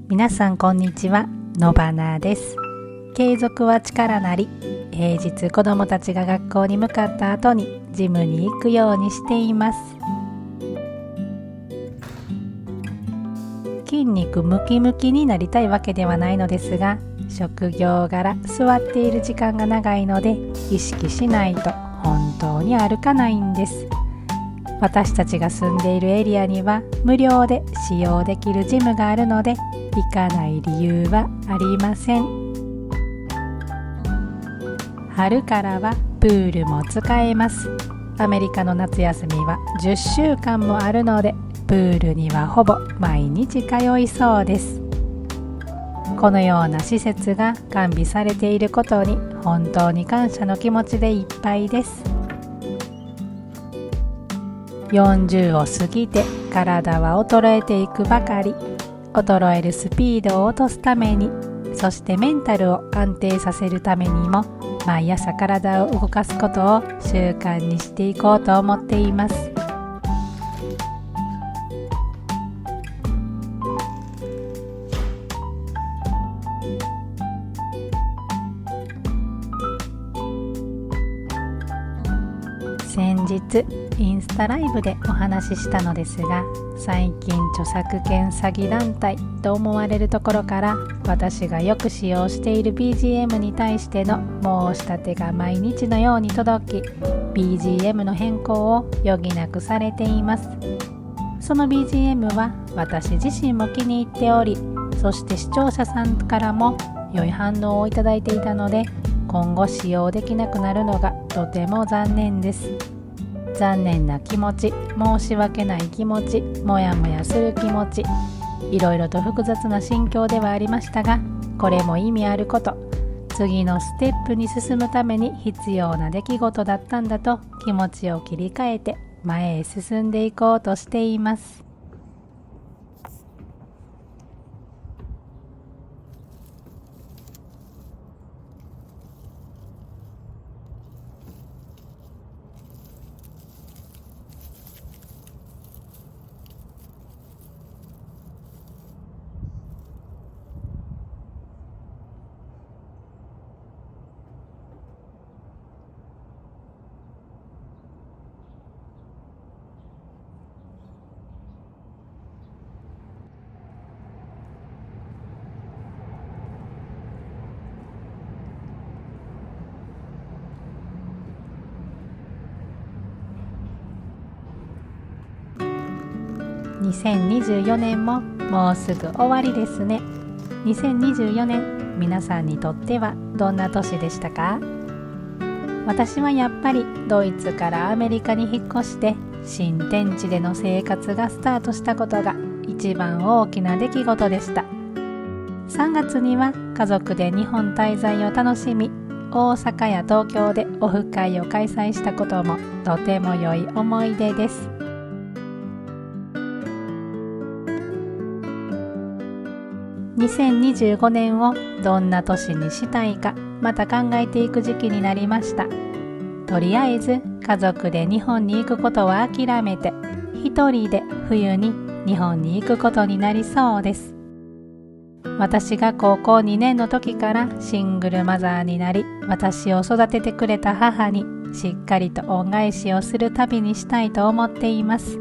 皆さんこんにちは、のばなです。継続は力なり。平日子どもたちが学校に向かった後にジムに行くようにしています。筋肉ムキムキになりたいわけではないのですが、職業柄座っている時間が長いので意識しないと本当に歩かないんです。私たちが住んでいるエリアには無料で使用できるジムがあるので行かない理由はありません。春からはプールも使えます。アメリカの夏休みは10週間もあるのでプールにはほぼ毎日通いそうです。このような施設が完備されていることに本当に感謝の気持ちでいっぱいです。40を過ぎて体は衰えていくばかり。衰えるスピードを落とすために、そしてメンタルを安定させるためにも毎朝体を動かすことを習慣にしていこうと思っています。先日インスタライブでお話ししたのですが、最近著作権詐欺団体と思われるところから私がよく使用している BGM に対しての申し立てが毎日のように届き、 BGM の変更を余儀なくされています。その BGM は私自身も気に入っており、そして視聴者さんからも良い反応をいただいていたので、今後使用できなくなるのがとても残念です。残念な気持ち、申し訳ない気持ち、もやもやする気持ち、いろいろと複雑な心境ではありましたが、これも意味あること、次のステップに進むために必要な出来事だったんだと気持ちを切り替えて前へ進んでいこうとしています。2024年ももうすぐ終わりですね。2024年、皆さんにとってはどんな年でしたか？私はやっぱりドイツからアメリカに引っ越して新天地での生活がスタートしたことが一番大きな出来事でした。3月には家族で日本滞在を楽しみ、大阪や東京でオフ会を開催したこともとても良い思い出です。2025年をどんな年にしたいかまた考えていく時期になりました。とりあえず家族で日本に行くことは諦めて、一人で冬に日本に行くことになりそうです。私が高校2年の時からシングルマザーになり、私を育ててくれた母にしっかりと恩返しをする旅にしたいと思っています。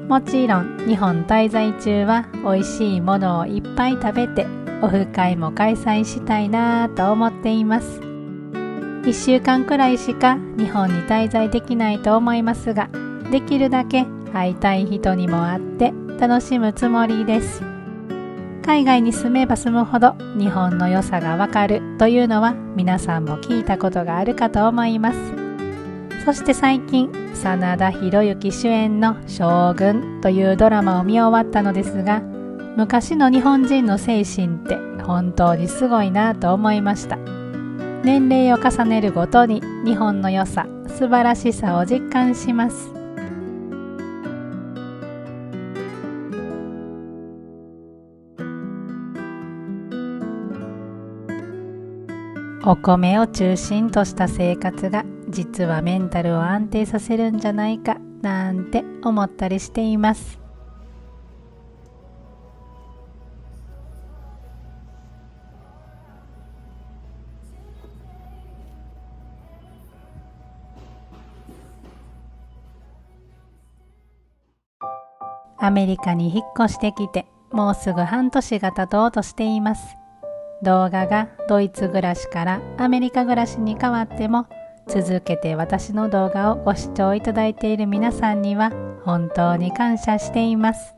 もちろん日本滞在中は美味しいものをいっぱい食べてオフ会も開催したいなと思っています。1週間くらいしか日本に滞在できないと思いますが、できるだけ会いたい人にも会って楽しむつもりです。海外に住めば住むほど日本の良さがわかるというのは皆さんも聞いたことがあるかと思います。そして最近真田広之主演の将軍というドラマを見終わったのですが、昔の日本人の精神って本当にすごいなと思いました。年齢を重ねるごとに日本の良さ、素晴らしさを実感します。お米を中心とした生活が実はメンタルを安定させるんじゃないかなんて思ったりしています。アメリカに引っ越してきてもうすぐ半年が経とうとしています。動画がドイツ暮らしからアメリカ暮らしに変わっても、続けて私の動画をご視聴いただいている皆さんには本当に感謝しています。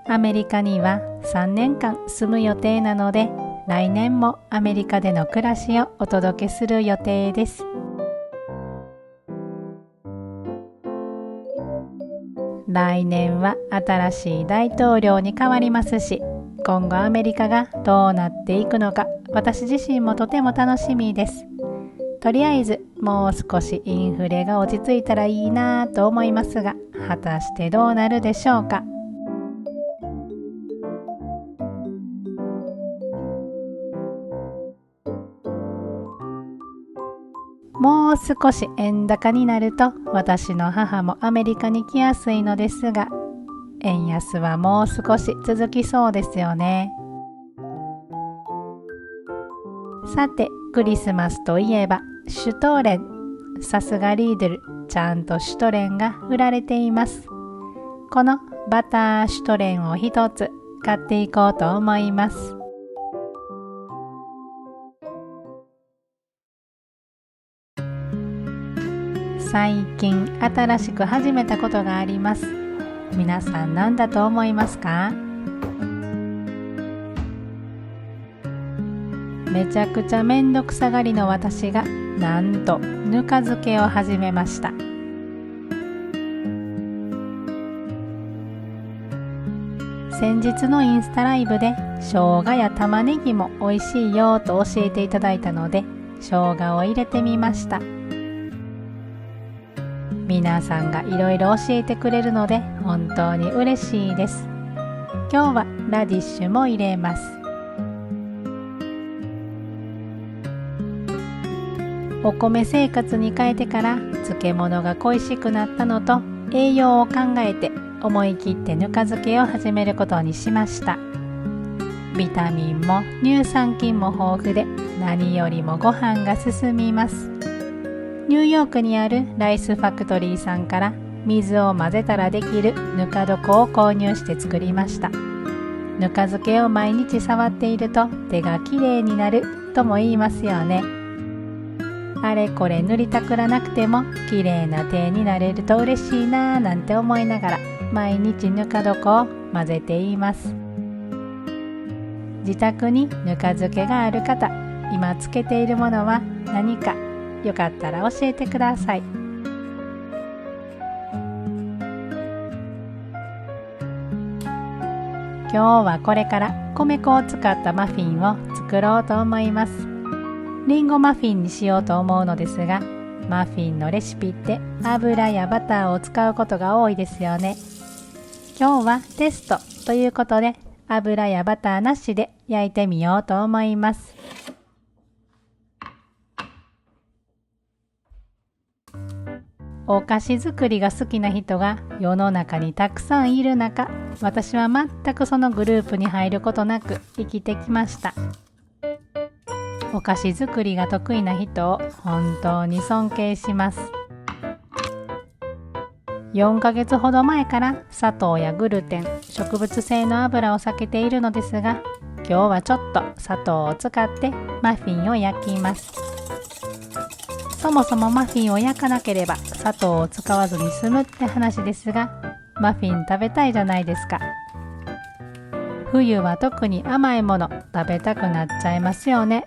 アメリカには3年間住む予定なので、来年もアメリカでの暮らしをお届けする予定です。来年は新しい大統領に変わりますし、今後アメリカがどうなっていくのか、私自身もとても楽しみです。とりあえずもう少しインフレが落ち着いたらいいなぁと思いますが、果たしてどうなるでしょうか。もう少し円高になると私の母もアメリカに来やすいのですが、円安はもう少し続きそうですよね。さて、クリスマスといえばシュトーレン、さすがリードル、ちゃんとシュトレンが売られています。このバターシュトレンを一つ買っていこうと思います。最近新しく始めたことがあります。皆さん何だと思いますか？めちゃくちゃめんどくさがりの私がなんとぬか漬けを始めました。先日のインスタライブで生姜や玉ねぎも美味しいよと教えていただいたので、生姜を入れてみました。皆さんがいろいろ教えてくれるので本当に嬉しいです。今日はラディッシュも入れます。お米生活に変えてから漬物が恋しくなったのと、栄養を考えて思い切ってぬか漬けを始めることにしました。ビタミンも乳酸菌も豊富で、何よりもご飯が進みます。ニューヨークにあるライスファクトリーさんから水を混ぜたらできるぬか床を購入して作りました。ぬか漬けを毎日触っていると手がきれいになるとも言いますよね。あれこれ塗りたくらなくてもきれいな手になれると嬉しいなぁなんて思いながら毎日ぬか床を混ぜています。自宅にぬか漬けがある方、今つけているものは何かよかったら教えてください。今日はこれから米粉を使ったマフィンを作ろうと思います。リンゴマフィンにしようと思うのですが、マフィンのレシピって油やバターを使うことが多いですよね。今日はテストということで油やバターなしで焼いてみようと思います。お菓子作りが好きな人が世の中にたくさんいる中、私は全くそのグループに入ることなく生きてきました。お菓子作りが得意な人を本当に尊敬します。4ヶ月ほど前から砂糖やグルテン、植物性の油を避けているのですが、今日はちょっと砂糖を使ってマフィンを焼きます。そもそもマフィンを焼かなければ砂糖を使わずに済むって話ですが、マフィン食べたいじゃないですか。冬は特に甘いもの食べたくなっちゃいますよね。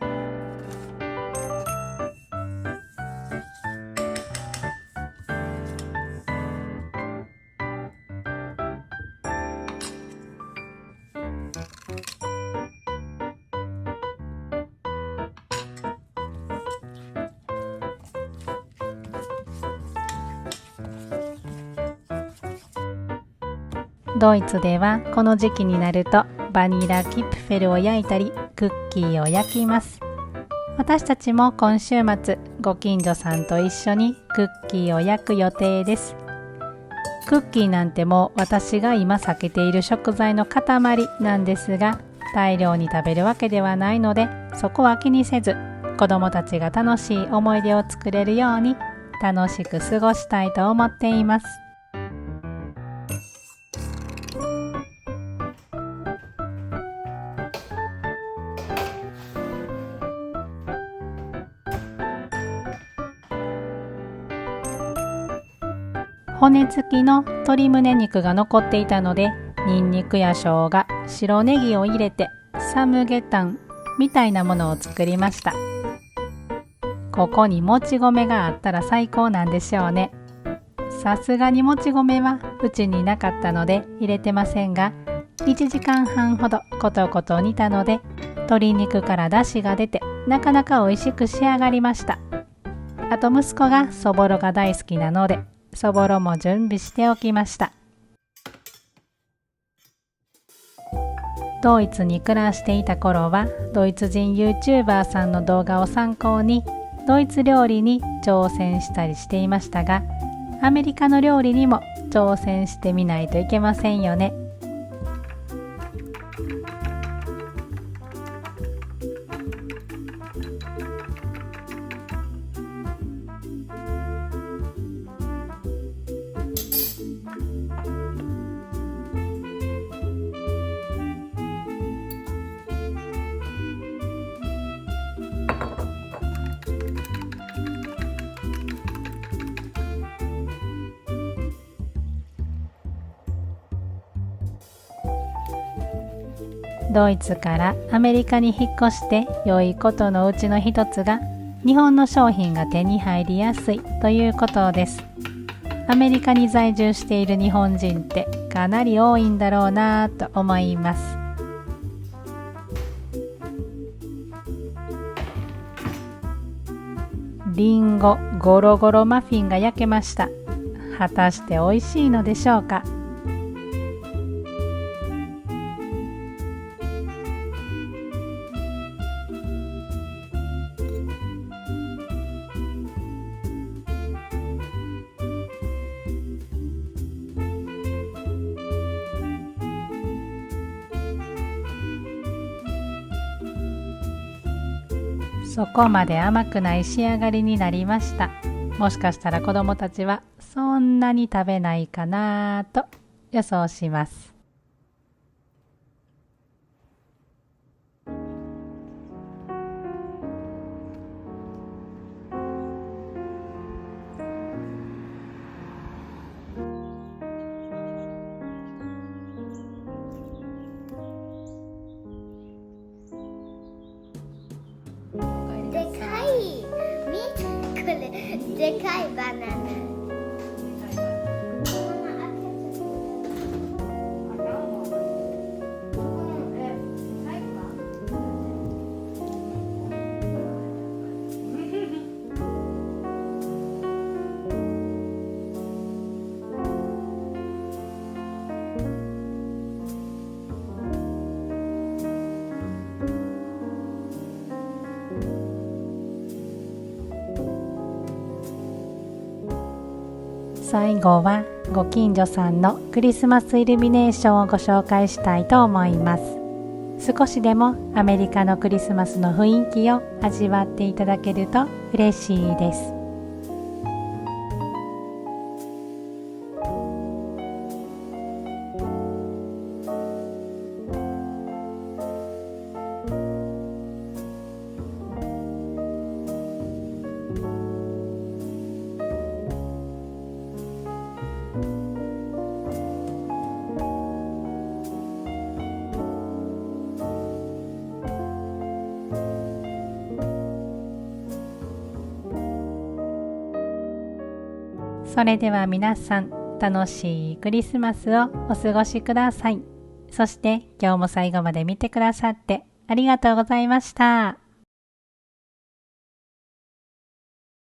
ドイツではこの時期になるとバニラキプフェルを焼いたりクッキーを焼きます。私たちも今週末ご近所さんと一緒にクッキーを焼く予定です。クッキーなんてもう私が今避けている食材の塊なんですが、大量に食べるわけではないので、そこは気にせず、子どもたちが楽しい思い出を作れるように楽しく過ごしたいと思っています。骨付きの鶏胸肉が残っていたので、ニンニクや生姜、白ネギを入れてサムゲタンみたいなものを作りました。ここにもち米があったら最高なんでしょうね。さすがにもち米はうちになかったので入れてませんが、1時間半ほどコトコト煮たので、鶏肉から出汁が出てなかなか美味しく仕上がりました。あと息子がそぼろが大好きなので、そぼろも準備しておきました。ドイツに暮らしていた頃は、ドイツ人 YouTuber さんの動画を参考にドイツ料理に挑戦したりしていましたが、アメリカの料理にも挑戦してみないといけませんよね。ドイツからアメリカに引っ越して良いことのうちの一つが、日本の商品が手に入りやすいということです。アメリカに在住している日本人ってかなり多いんだろうなと思います。リンゴゴロゴロマフィンが焼けました。果たして美味しいのでしょうか。そこまで甘くない仕上がりになりました。もしかしたら子どもたちはそんなに食べないかなと予想します。でかいバナナ。最後はご近所さんのクリスマスイルミネーションをご紹介したいと思います。少しでもアメリカのクリスマスの雰囲気を味わっていただけると嬉しいです。それでは皆さん、楽しいクリスマスをお過ごしください。そして今日も最後まで見てくださってありがとうございました。